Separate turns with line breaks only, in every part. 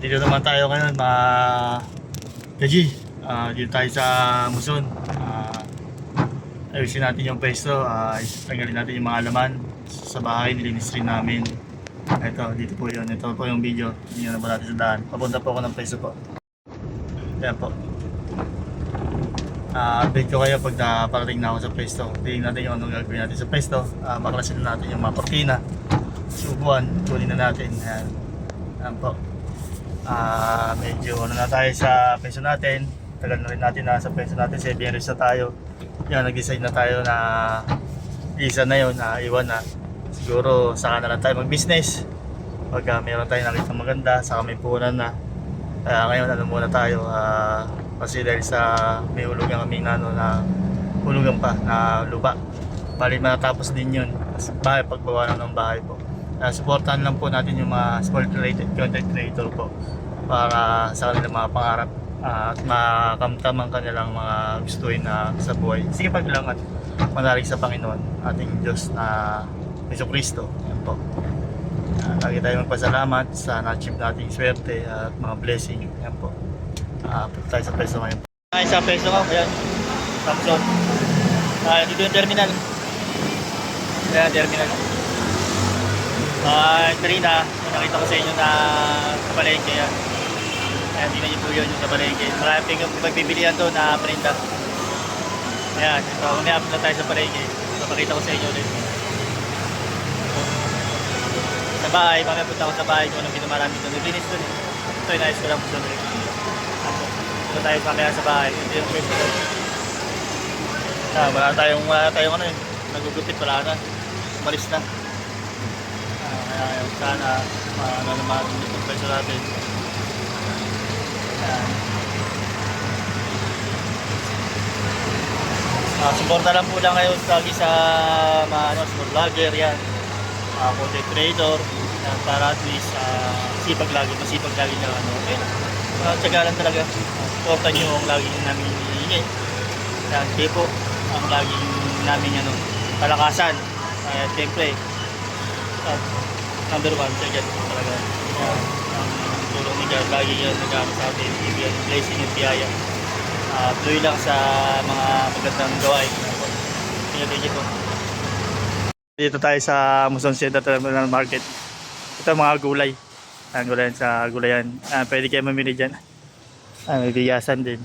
Dito naman tayo ngayon mga Kaji. Dito tayo sa Muson. Ayusin natin yung pwesto. Tanggalin natin yung mga alaman sa bahay. Nilinis rin namin. Ito, dito po yun. Ito po yung video. Hindi na po natin sa daan. Papunta po ako ng pwesto po. Yan po. Update ko kayo pag parating na ako sa pwesto. Tingnan natin yung anong gagawin natin sa pwesto. Baklasin na natin yung mga kortina. Subuan. Kunin na natin. Yan po. Medyo ano na tayo sa peso natin. Tagal na rin natin na sa peso natin. 7 years na tayo. Yan, nag-decide na tayo na isa na yun, iwan na. Siguro saka na lang tayo mag-business pag meron tayo nakita maganda, saka may puhunan na. Ngayon ano muna tayo, kasi dahil sa may hulugan kami na, hulugan pa na lupa. Bali matatapos din yun. Bahay, pagbawa ng bahay po. Supportan lang po natin yung mga sport related content creator po para sa kanilang mga pangarap at makamtam ang kanilang mga gustuin na sa buhay. Sige pag lang at manalig sa Panginoon ating Diyos na Jesucristo. Yan po. Lagi tayo magpasalamat sa na-achieve nating swerte at mga blessing. Yan po. Punta tayo sa peso ngayon. Sa peso ko, ayan. Samson. Dito yung terminal. Ayan, terminal. Kanina, nakita ko sa inyo na sa palengke yan. Ayan, tingnan niyo po yun yung sa palengke. Maraming pagbibilihan doon na printa. Ayan, ito, uniap na tayo sa palengke. So, pakita ko sa inyo ulit. Sa bahay, mamaya punta ko sa bahay kung anong pinamarami doon. Naglinis doon eh. Ito, inayos ko lang po doon. Ito tayo mamaya sa bahay. Ito yung pwede doon. Wala tayong ano yun. Nagugupit, wala na. Umalis na. Kaya sana ano naman itong peso natin. Suporta lang po lang kayo lagi sa mga small vlogger yan, content creator yan, para at least masipag lagi na okay. Tsaga lang talaga. Suporta nyo ang lagi namin hinihingi. Yan, kayo po ang lagi namin palakasan. Kaya siyempre number 1 siya dyan talaga. Ang tulong ni God lagi yan nagkama sa atin, ibigay blessing at biyaya. Tuloy lang sa mga magandang gawain. Tingnan po. Dito tayo sa Muson Central Terminal Market. Ito mga gulay. Ang gulayan sa gulayan. Pwede kayo mamili dyan. May biyasan din.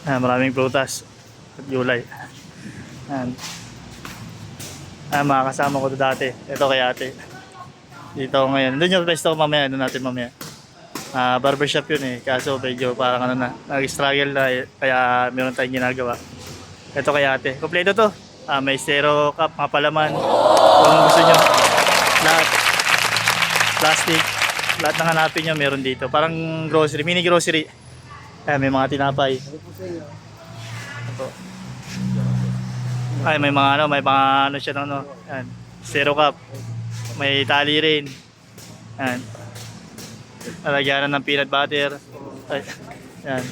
Maraming prutas at gulay. Mga kasama ko dati. Ito kay ate. Dito ako ngayon. Doon yung pwesto ko mamaya. Doon natin mamaya. Barbershop yun eh. Kaso medyo parang nag-struggle na kaya meron tayong ginagawa. Ito kay ate. Kompleto to. May zero cup, mga palaman. Kung gusto nyo. Lahat. Plastic. Lahat ng hanapin nyo meron dito. Parang grocery. Mini grocery. May mga tinapay. Ito. Ay, may mga siya Yan. Zero cup. May tali rin. Yan. Nalagyanan ng peanut butter. Ay, yan.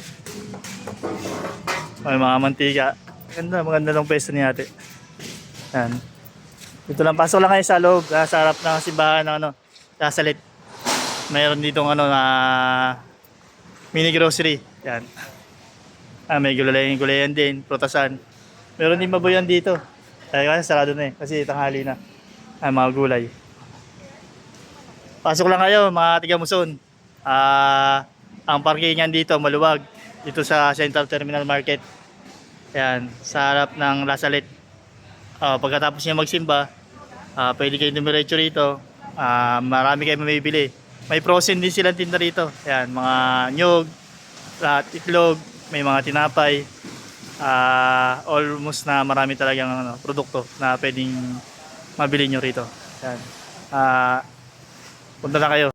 May mga mantika. Maganda ng pwesto ni ate. Yan. Dito lang, pasok lang kayo sa loob, sa harap ng simbahan ng Lasalit. Mayroon ditong na mini grocery. Yan. May gulayan din, prutasan. Meron din mabuyan dito. Kasi sarado na eh, kasi tanghali na. Mga gulay. Pasok lang kayo mga tiga Muson. Ang parkingan dito maluwag. Dito sa Central Terminal Market. Yan, sa harap ng Lasalit. Pagkatapos niya magsimba, pwede kayo dumiretso rito. Marami kayo mamibili. May frozen din silang tinda rito. Yan, mga nyog, lahat itlog, may mga tinapay. Almost na marami talagang produkto na pwedeng mabili nyo rito. Yan. Punta na kayo.